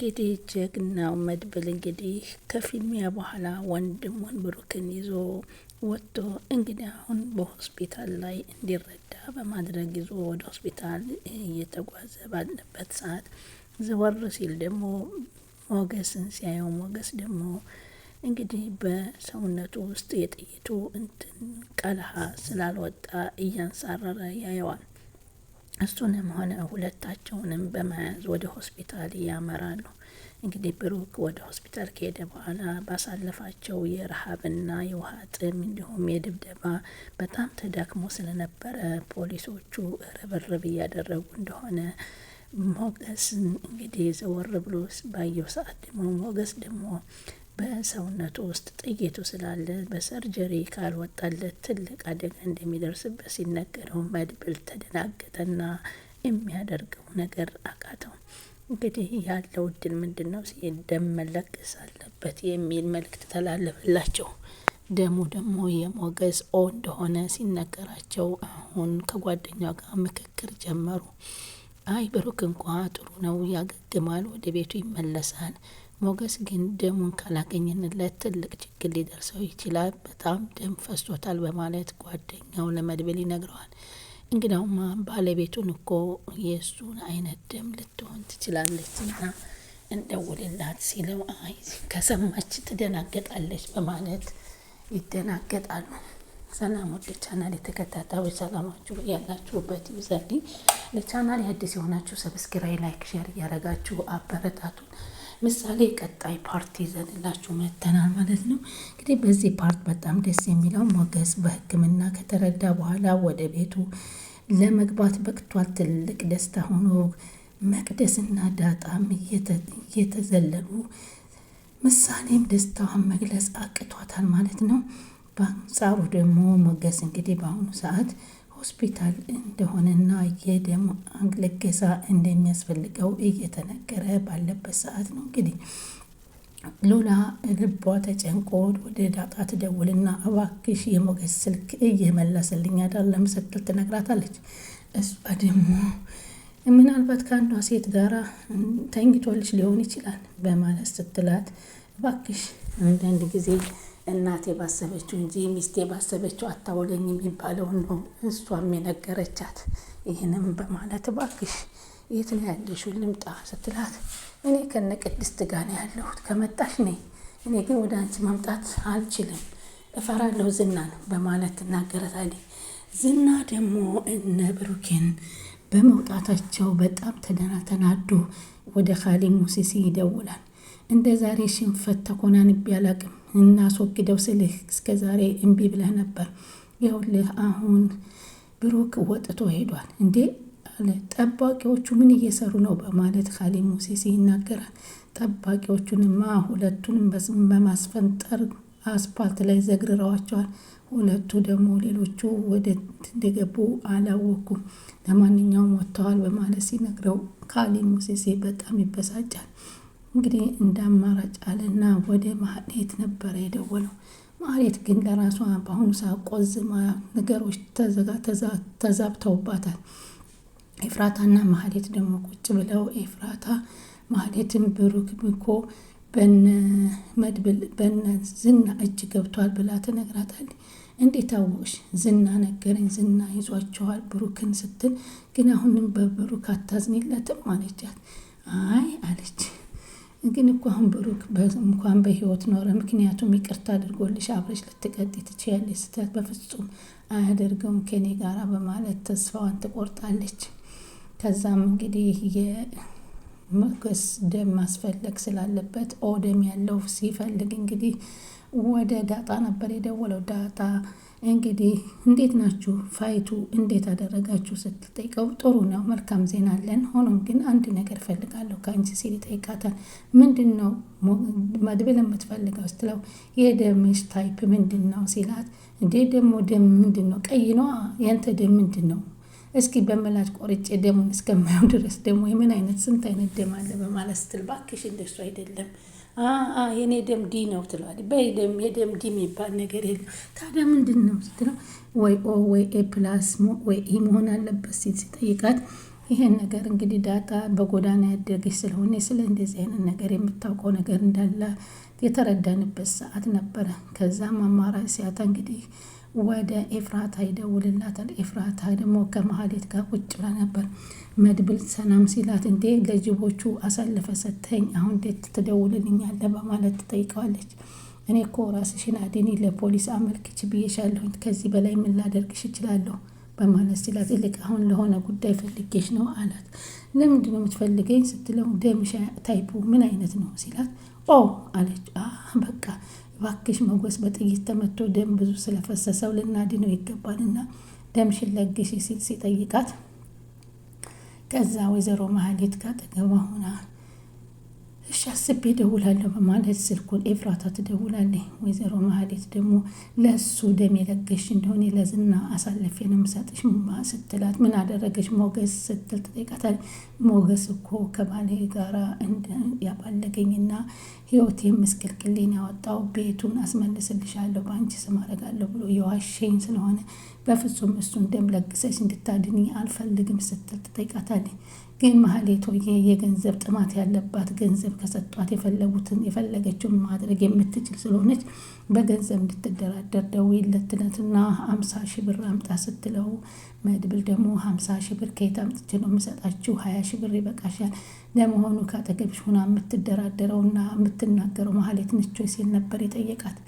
እንግዲህ ጀግናው መድብል እንግዲህ ከፊልሚያ በኋላ ወንድሙን ብሩክን ይዞ ወጥቶ እንግዲህ አሁን በሆስፒታል ላይ እንዲረዳ በማድረግ ይዞ ወደ ሆስፒታል እየተጓዘ ባለበት ሰዓት ዘወር ሲል ደግሞ ሞገስን ሲያየው ሞገስ ደግሞ እንግዲህ በሰውነቱ ውስጥ የጥይቱ ቀለሃ ስላልወጣ እያንሳረረ ያየዋል። እሱንም ሆነ ሁለታቸውንም በመያዝ ወደ ሆስፒታል ያመራሉ። እንግዲህ ብሩክ ወደ ሆስፒታል ከሄደ በኋላ ባሳለፋቸው የረሃብና የውሃ ጥም እንዲሁም የድብደባ በጣም ተዳክሞ ስለነበረ ፖሊሶቹ ርብርብ እያደረጉ እንደሆነ ሞገስን እንግዲህ ዘወር ብሎ ባየው ሰዓት ደግሞ ሞገስ ደግሞ በሰውነቱ ውስጥ ጥይቱ ስላለ በሰርጀሪ ካልወጣለት ትልቅ አደጋ እንደሚደርስበት ሲነገረው መድብል ተደናገጠና የሚያደርገው ነገር አቃተው። እንግዲህ ያለው እድል ምንድን ነው ሲል ደም መለገስ አለበት የሚል መልእክት ተላለፈላቸው። ደሙ ደግሞ የሞገስ እንደሆነ ሲነገራቸው አሁን ከጓደኛው ጋር ምክክር ጀመሩ። አይ ብሩክ እንኳ ጥሩ ነው ያገግማል፣ ወደ ቤቱ ይመለሳል። ሞገስ ግን ደሙን ካላገኘንለት ትልቅ ችግር ሊደርሰው ይችላል፣ በጣም ደም ፈሶታል በማለት ጓደኛው ለመድብል ይነግረዋል። እንግዳውማ ባለቤቱን እኮ የእሱን አይነት ደም ልትሆን ትችላለችና እንደውልላት ሲለው አይ ከሰማች ትደናገጣለች በማለት ይደናገጣሉ። ሰላም ወደ ቻናል የተከታታዮች ሰላማችሁ ያላችሁበት ይብዛልኝ። ለቻናል አዲስ የሆናችሁ ሰብስክራይብ፣ ላይክ፣ ሼር እያደረጋችሁ አበረታቱን። ምሳሌ ቀጣይ ፓርቲ ይዘንላችሁ መጥተናል ማለት ነው። እንግዲህ በዚህ ፓርት በጣም ደስ የሚለው ሞገስ በሕክምና ከተረዳ በኋላ ወደ ቤቱ ለመግባት በቅቷል። ትልቅ ደስታ ሆኖ መቅደስና ዳጣም እየተዘለሉ ምሳሌም ደስታዋን መግለጽ አቅቷታል ማለት ነው። በአንጻሩ ደግሞ ሞገስ እንግዲህ በአሁኑ ሰዓት ሆስፒታል እንደሆነና የደም ልገሳ እንደሚያስፈልገው እየተነገረ ባለበት ሰዓት ነው። እንግዲህ ሉላ ልቧ ተጨንቆ ወደ ዳጣ ትደውልና እባክሽ የሞገስ ስልክ እየመለሰልኝ አይደለም ስትል ትነግራታለች። እሷ ደግሞ ምናልባት ከአንዷ ሴት ጋር ተኝቶልሽ ሊሆን ይችላል በማለት ስትላት እባክሽ አንዳንድ ጊዜ እናቴ ባሰበችው እንጂ ሚስቴ ባሰበችው አታውለኝ የሚባለውን ነው እሷም የነገረቻት። ይህንም በማለት እባክሽ የት ነው ያለሽው ልምጣ ስትላት እኔ ከነ ቅድስት ጋር ነው ያለሁት፣ ከመጣሽ ነይ፣ እኔ ግን ወደ አንቺ መምጣት አልችልም፣ እፈራለሁ ዝናን በማለት ትናገረታለች። ዝና ደግሞ እነ ብሩኬን በመውጣታቸው በጣም ተናዶ ወደ ካሌብ ሙሲሲ ይደውላል። እንደ ዛሬ ሽንፈት ተኮናንቤ አላቅም፣ እናስወግደው ስልህ እስከ ዛሬ እምቢ ብለህ ነበር። ይኸውልህ አሁን ብሩክ ወጥቶ ሄዷል። እንዴ አለ። ጠባቂዎቹ ምን እየሰሩ ነው በማለት ካሌብ ሙሲሲ ይናገራል። ጠባቂዎቹንማ ሁለቱንም በማስፈንጠር አስፓልት ላይ ዘግርረዋቸዋል። ሁለቱ ደግሞ ሌሎቹ ወደ እንደገቡ አላወኩም። ለማንኛውም ወጥተዋል በማለት ሲነግረው ካሌብ ሙሲሲ በጣም ይበሳጫል። እንግዲህ እንደ አማራጭ አለና ወደ ማህሌት ነበረ የደወለው። ማህሌት ግን ለራሷ በአሁኑ ሰዓት ቆዝማ ነገሮች ተዛብተውባታል። ኤፍራታና ማህሌት ደግሞ ቁጭ ብለው ኤፍራታ ማህሌትን ብሩክ እኮ በነ መድብል በነ ዝና እጅ ገብቷል ብላ ትነግራታለች። እንዴት አወቅሽ? ዝና ነገረኝ፣ ዝና ይዟቸዋል ብሩክን ስትል ግን አሁንም በብሩክ አታዝኒለትም አለቻት። አይ አለች ግን እኮ አሁን ብሩክ እንኳን በህይወት ኖረ፣ ምክንያቱም ይቅርታ አድርጎልሽ አብረሽ ልትቀጥ ትችያለሽ ስትላት በፍጹም አያደርገውም ከኔ ጋራ በማለት ተስፋዋን ትቆርጣለች። ከዛም እንግዲህ የሞገስ ደም ማስፈለግ ስላለበት ደም ያለው ሲፈልግ እንግዲህ ወደ ዳጣ ነበር የደወለው። ዳጣ እንግዲህ እንዴት ናችሁ፣ ፋይቱ እንዴት አደረጋችሁ ስትጠይቀው ጥሩ ነው፣ መልካም ዜና አለን፣ ሆኖም ግን አንድ ነገር ፈልጋለሁ ከአንቺ ሲል ይጠይቃታል። ምንድን ነው መድብል የምትፈልገው ስትለው የደምሽ ታይፕ ምንድን ነው ሲላት፣ እንዴ ደግሞ ደም ምንድን ነው? ቀይ ነው ያንተ ደም ምንድን ነው? እስኪ በመላጭ ቆርጬ ደሙን እስከማየው ድረስ ደግሞ የምን አይነት ስንት አይነት ደም አለ በማለት ስትል ባክሽ እንደሱ አይደለም የኔ ደም ዲ ነው ትለዋለች። በደም የደም ዲ የሚባል ነገር የለም። ታዲያ ምንድን ነው ስትለው ወይ ኦ ወይ ኤ ፕላስ ወይ ኢ መሆን አለበት ሲል ሲጠይቃት ይሄን ነገር እንግዲህ ዳጣ በጎዳና ያደገች ስለሆነ ስለ እንደዚህ አይነት ነገር የምታውቀው ነገር እንዳለ የተረዳንበት ሰዓት ነበረ። ከዛም አማራጭ ሲያጣ እንግዲህ ወደ ኤፍራታ ይደውልላታል። ኤፍራታ ደግሞ ከመሀሌት ጋር ቁጭ ብላ ነበር። መድብል ሰላም ሲላት እንዴ ለጅቦቹ አሳልፈ ሰጥተኝ አሁን እንዴት ትደውልልኛለህ በማለት ትጠይቀዋለች። እኔ እኮ ራስሽን አድኒ ለፖሊስ አመልክች ብዬሻለሁኝ፣ ከዚህ በላይ ምን ላደርግሽ እችላለሁ በማለት ሲላት፣ ይልቅ አሁን ለሆነ ጉዳይ ፈልጌሽ ነው አላት። ለምንድን ነው የምትፈልገኝ ስትለው፣ ደምሻ ታይፑ ምን አይነት ነው ሲላት፣ ኦ አለች። በቃ እባክሽ ሞገስ በጥይት ተመቶ ደም ብዙ ስለፈሰሰው ልናድነው ይገባልና ደምሽን ለግሽ ሲል ሲጠይቃት፣ ከዛ ወይዘሮ መሀሌት ካጠገቧ ሆና እሺ አስቤ እደውላለሁ በማለት ስልኩን ኤፍራታ ትደውላለች። ወይዘሮ መሀሌት ደግሞ ለሱ ደም የለገሽ እንደሆነ ለዝና አሳልፌ ነው የምሰጥሽ ስትላት፣ ምን አደረገች ሞገስ ስትል ትጠይቃታለች። ሞገስ እኮ ከባሌ ጋራ ያባለገኝና ህይወቴን ምስቅልቅሌን ያወጣው ቤቱን አስመልስልሻለሁ በአንቺ ስም አደርጋለሁ ብሎ የዋሸኝ ስለሆነ በፍጹም እሱን ደም ለግሰሽ እንድታድኒ አልፈልግም ስትል ትጠይቃታለች። ግን ማህሌቶዬ የገንዘብ ጥማት ያለባት ገንዘብ ከሰጧት የፈለገችውን ማድረግ የምትችል ስለሆነች በገንዘብ እንድትደራደር ደውዪለትና 50 ሺህ ብር አምጣ ስትለው፣ መድብል ደግሞ 50 ሺህ ብር ከየት አምጥቼ ነው የምሰጣችሁ? 20 ሺህ ብር ይበቃሻል። ለመሆኑ ካጠገብሽ ሆና የምትደራደረውና የምትናገረው ማህሌት ነች ሲል ነበር የጠየቃት።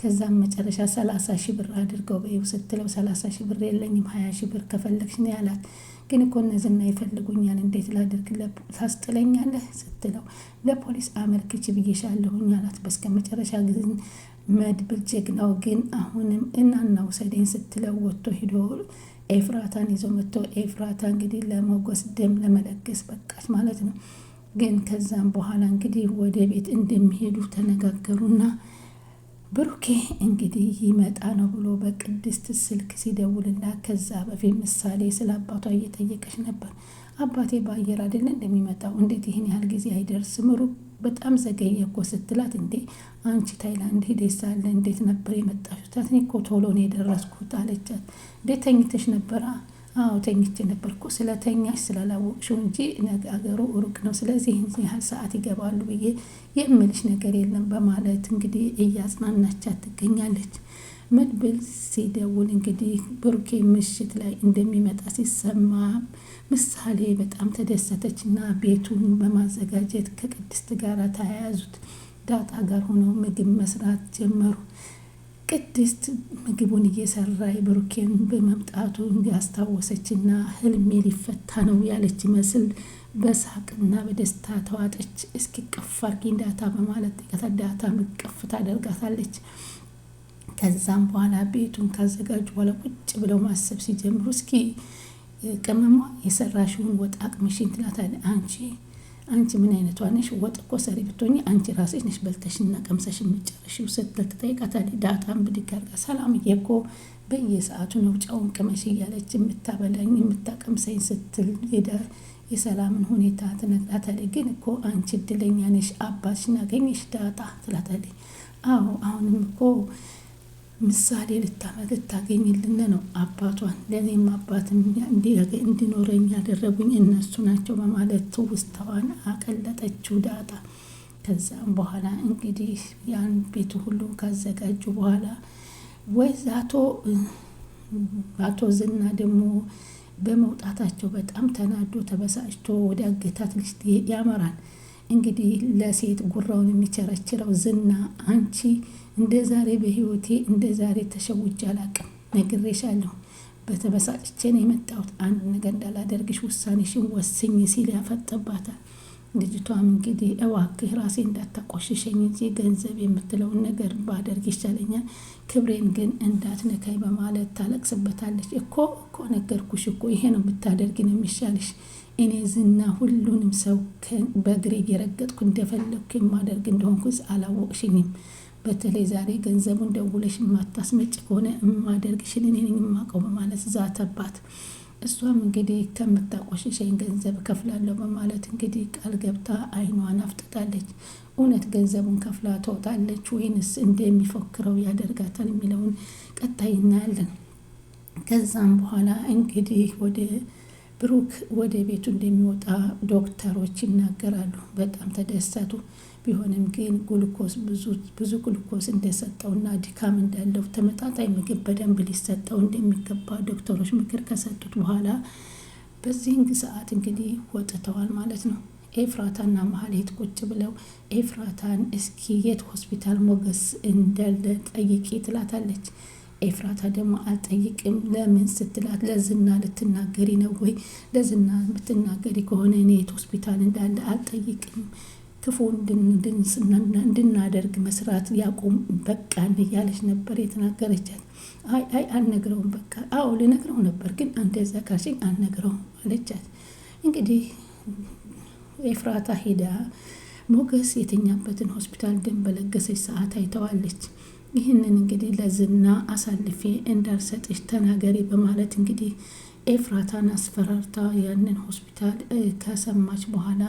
ከዛም መጨረሻ 30 ሺህ ብር አድርገው በይው ስትለው፣ 30 ሺህ ብር የለኝም 20 ሺህ ብር ከፈለግሽ ነው ያላት። ግን እኮ እነዚህና ይፈልጉኛል እንዴት ላድርግ ታስጥለኛለህ ስትለው፣ ለፖሊስ አመልክች ብዬሻለሁኝ አላት። በስከ መጨረሻ ጊዜ መድብል ጀግናው ግን አሁንም እናና ውሰደኝ ስትለው ወጥቶ ሂዶ ኤፍራታን ይዞ መጥቶ ኤፍራታ እንግዲህ ለሞገስ ደም ለመለገስ በቃች ማለት ነው። ግን ከዛም በኋላ እንግዲህ ወደ ቤት እንደሚሄዱ ተነጋገሩና ብሩኬ እንግዲህ ይመጣ ነው ብሎ በቅድስት ስልክ ሲደውልላት፣ ከዛ በፊት ምሳሌ ስለ አባቷ እየጠየቀች ነበር። አባቴ በአየር አይደለ እንደሚመጣው እንዴት ይህን ያህል ጊዜ አይደርስም? ሩቅ በጣም ዘገየ እኮ ስትላት፣ እንዴ አንቺ ታይላንድ ሄደሽ ሳለ እንዴት ነበር የመጣሽው? እኔ እኮ ቶሎ ነው የደረስኩት አለቻት። እንዴት ተኝተሽ ነበራ? አዎ ተኝቼ ነበር እኮ ስለተኛሽ ስላላወቅሽው እንጂ አገሩ ሩቅ ነው፣ ስለዚህ ያህል ሰዓት ይገባሉ ብዬ የምልሽ ነገር የለም በማለት እንግዲህ እያጽናናቻት ትገኛለች። መድብል ሲደውል እንግዲህ ብሩኬ ምሽት ላይ እንደሚመጣ ሲሰማ ምሳሌ በጣም ተደሰተች እና ቤቱን በማዘጋጀት ከቅድስት ጋር ተያያዙት። ዳጣ ጋር ሆነው ምግብ መስራት ጀመሩ። ቅድስት ምግቡን እየሰራ ብሩኬን በመምጣቱ ያስታወሰችና ህልሜ ሊፈታ ነው ያለች ይመስል በሳቅና በደስታ ተዋጠች። እስኪ ቅፍ አርጊኝ ዳታ በማለት ዳታ ቅፍ ታደርጋታለች። ከዛም በኋላ ቤቱን ካዘጋጁ በኋላ ቁጭ ብለው ማሰብ ሲጀምሩ፣ እስኪ ቅመሟ የሰራሽውን ወጥ አቅምሽን ትላታለች። አንቺ ምን አይነቷ ነሽ? ወጥ እኮ ሰሪ ብትሆኚ አንቺ ራስሽ ነሽ በልተሽና ቀምሰሽ የምትጨርሺው ስትል ትጠይቃታለች። ዳጣም ብድግ አድርጋ ሰላምዬ እኮ በየሰዓቱ ነው ጨውን ቅመሽ እያለች የምታበላኝ የምታቀምሰኝ ስትል የሰላምን ሁኔታ ትነግራታለች። ግን እኮ አንቺ እድለኛ ነሽ አባትሽን አገኘሽ ዳጣ ትላታለች። አዎ አሁንም እኮ ምሳሌ ልታገኝልን ነው አባቷን፣ ለእኔም አባት እንዲኖረኝ ያደረጉኝ እነሱ ናቸው በማለት ውስታዋን አቀለጠችው ዳጣ። ከዛም በኋላ እንግዲህ ያን ቤቱ ሁሉ ካዘጋጁ በኋላ አቶ ዝና ደግሞ በመውጣታቸው በጣም ተናዶ ተበሳጭቶ ወደ አገታት ልጅ ያመራል። እንግዲህ ለሴት ጉራውን የሚቸረችረው ዝና፣ አንቺ እንደ ዛሬ በህይወቴ እንደ ዛሬ ተሸውጄ አላቅም፣ ነግሬሻለሁ፣ በተበሳጭቼ ነው የመጣሁት፣ አንድ ነገር እንዳላደርግሽ ውሳኔሽን ወስኝ ሲል ያፈጠባታል። ልጅቷም እንግዲህ እባክህ ራሴ እንዳታቆሽሸኝ እንጂ ገንዘብ የምትለውን ነገር ባደርግ ይሻለኛል፣ ክብሬን ግን እንዳትነካይ በማለት ታለቅስበታለች። እኮ ነገርኩሽ እኮ ይሄ ነው የምታደርግ ነው የሚሻልሽ፣ እኔ ዝና ሁሉንም ሰው በእግሬ እየረገጥኩ እንደፈለግኩ የማደርግ እንደሆንኩስ አላወቅሽኝም። በተለይ ዛሬ ገንዘቡን ደውለሽ የማታስመጭ ከሆነ የማደርግሽን እኔ ነኝ የማውቀው በማለት ዛተባት። እሷም እንግዲህ ከምታቆሽሸኝ ገንዘብ ከፍላለሁ በማለት እንግዲህ ቃል ገብታ አይኗን አፍጥጣለች። እውነት ገንዘቡን ከፍላ ትወጣለች ወይንስ እንደሚፎክረው ያደርጋታል የሚለውን ቀጣይ እናያለን። ከዛም በኋላ እንግዲህ ወደ ብሩክ ወደ ቤቱ እንደሚወጣ ዶክተሮች ይናገራሉ። በጣም ተደሰቱ። ቢሆንም ግን ግሉኮስ ብዙ ግሉኮስ እንደሰጠውና ድካም እንዳለው ተመጣጣኝ ምግብ በደንብ ሊሰጠው እንደሚገባ ዶክተሮች ምክር ከሰጡት በኋላ በዚህን ሰዓት እንግዲህ ወጥተዋል ማለት ነው። ኤፍራታና ማህሌት ቁጭ ብለው ኤፍራታን እስኪ የት ሆስፒታል ሞገስ እንዳለ ጠይቂ ትላታለች። ኤፍራታ ደግሞ አልጠይቅም ለምን ስትላት ለዝና ልትናገሪ ነው ወይ? ለዝና የምትናገሪ ከሆነ እኔ የት ሆስፒታል እንዳለ አልጠይቅም፣ ክፉ እንድናደርግ መስራት ያቁም በቃን እያለች ነበር የተናገረቻት። አይ አልነግረውም፣ በቃ አዎ ልነግረው ነበር ግን እንደዛ ካልሽኝ አልነግረውም አለቻት። እንግዲህ ኤፍራታ ሄዳ ሞገስ የተኛበትን ሆስፒታል ደም በለገሰች ሰዓት አይተዋለች። ይህንን እንግዲህ ለዝና አሳልፌ እንዳልሰጥሽ ተናገሪ በማለት እንግዲህ ኤፍራታን አስፈራርታ ያንን ሆስፒታል ከሰማች በኋላ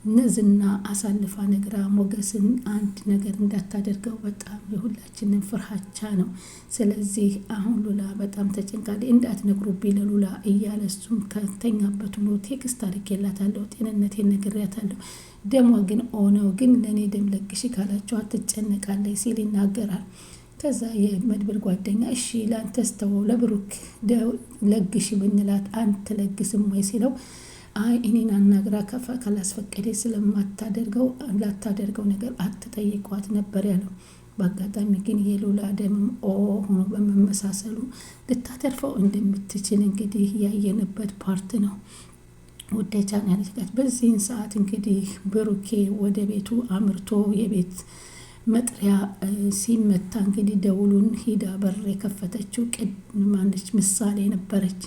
ለዝና አሳልፋ ነግራ ሞገስን አንድ ነገር እንዳታደርገው በጣም የሁላችንን ፍርሃቻ ነው። ስለዚህ አሁን ሉላ በጣም ተጨንቃለች። እንዳትነግሩብኝ ለሉላ እያለ እሱም ከተኛበት ሆኖ ቴክስት አድርጌላታለሁ፣ ጤንነቴን ነግሬያታለሁ፣ ደሟ ግን ሆነው ግን ለእኔ ደም ለግሽ ካላቸው አትጨነቃለች ሲል ይናገራል። ከዛ የመድብል ጓደኛ እሺ ለአንተ ስተወው ለብሩክ ለግሽ ብንላት አንተ ለግስም ወይ ሲለው አይ እኔን አናግራ ከፋ ካላስፈቀደ ስለማታደርገው ላታደርገው ነገር አትጠይቋት ነበር ያለው። በአጋጣሚ ግን የሉላ ደምም ሆኖ በመመሳሰሉ ልታተርፈው እንደምትችል እንግዲህ ያየንበት ፓርት ነው። ወደ ቻናል ጋር በዚህን ሰዓት እንግዲህ ብሩኬ ወደ ቤቱ አምርቶ የቤት መጥሪያ ሲመታ እንግዲህ ደውሉን ሂዳ በር የከፈተችው ማነች? ምሳሌ ነበረች።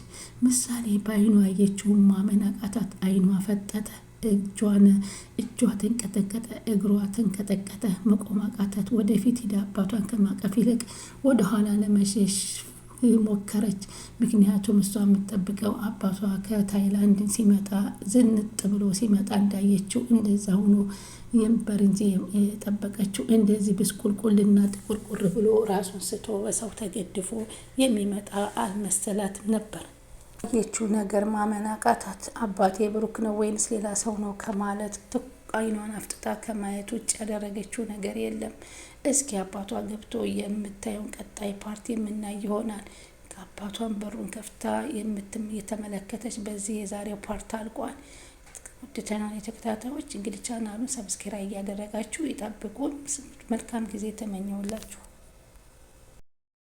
ምሳሌ በአይኗ ያየችውን ማመን አቃታት። አይኗ ፈጠጠ፣ እጇ ተንቀጠቀጠ፣ እግሯ ተንቀጠቀጠ፣ መቆም አቃታት። ወደፊት ሂዳ አባቷን ከማቀፍ ይልቅ ወደኋላ ለመሸሽ ሞከረች። ምክንያቱም እሷ የምትጠብቀው አባቷ ከታይላንድ ሲመጣ ዝንጥ ብሎ ሲመጣ እንዳየችው እንደዛ ሆኖ የንበር እንጂ የጠበቀችው እንደዚህ ብስቁልቁልና ጥቁርቁር ብሎ ራሱን ስቶ በሰው ተገድፎ የሚመጣ አልመሰላትም ነበር። ያየችው ነገር ማመን አቃታት። አባቴ ብሩክ ነው ወይንስ ሌላ ሰው ነው ከማለት አይኗን አፍጥጣ ከማየት ውጭ ያደረገችው ነገር የለም። እስኪ አባቷ ገብቶ የምታየውን ቀጣይ ፓርቲ የምናይ ይሆናል። አባቷን በሩን ከፍታ የተመለከተች በዚህ የዛሬው ፓርት አልቋል። ውድ ቻናል ተከታታዮች እንግዲህ ቻናሉን ሰብስክራይብ እያደረጋችሁ ይጠብቁን። መልካም ጊዜ ተመኘውላችሁ።